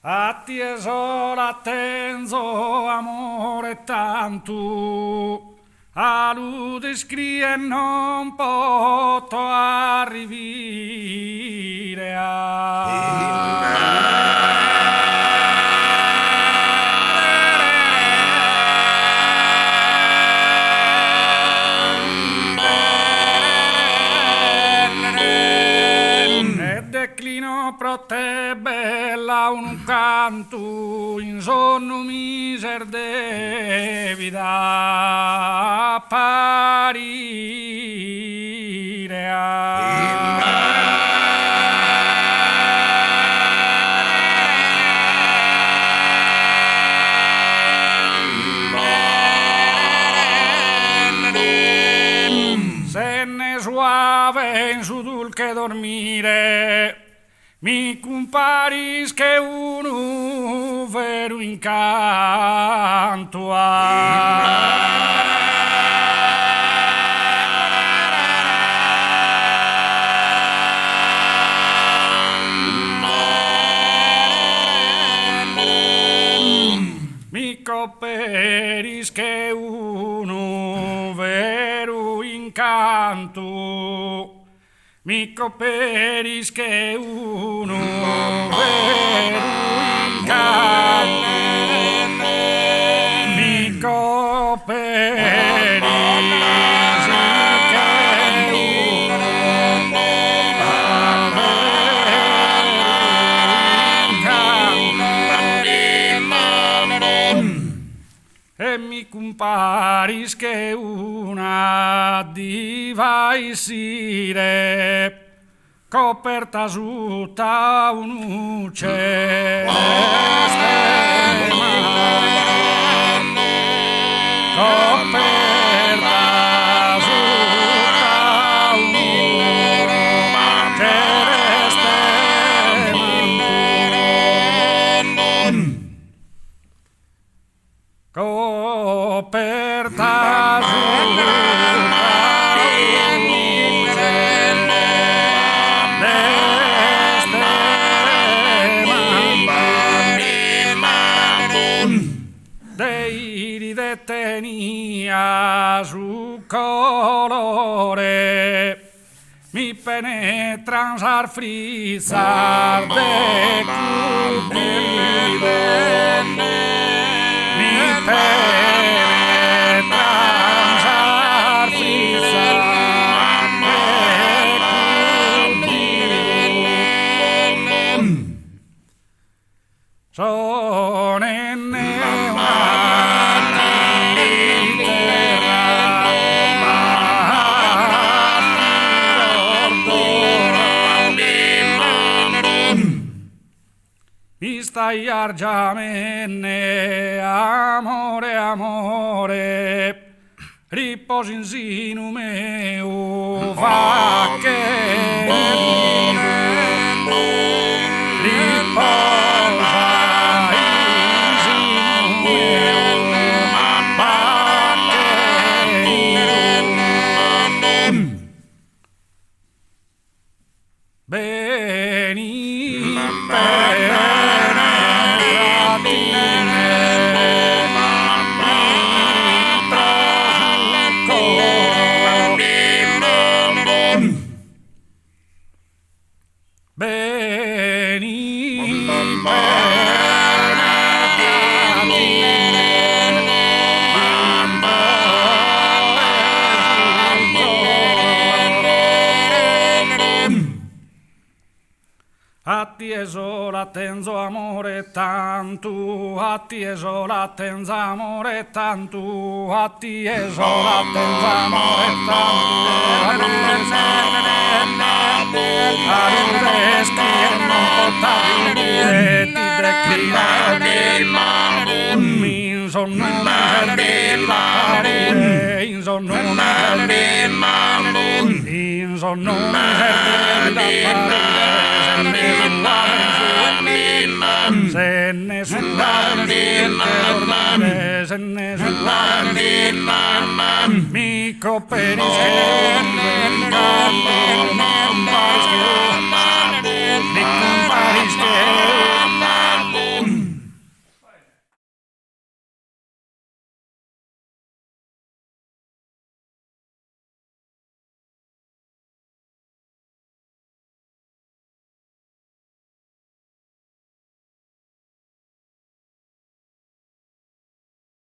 Attieso l'attenzo amore tanto, a lui descrie non poto arrivare declino pro te bella un canto in sonno miser devi da apparire se ne suave in su dulce dormire mi comparis che uno vero incanto mi comparis che uno vero incanto mi coperis che uno vero incanto mi coperis che uno e mi comparis che una diva isire coperta sutta un'uce coperta sutta un'uce coperta tenia su colore mi penetran sar frizzar de cultive mi penetran sar frizzar de cultive sonenne stai argiamenne amore amore riposi in sinu meu va che riposa in sinu meu va che beni attieso l'attenzo amore tanto attieso l'attenzo amore tanto attieso l'attenzo amore tanto arudeschi e non potabile ti declinare in sonno della parere in sonno in sonno della parere se ne mi coperisce mi comparisce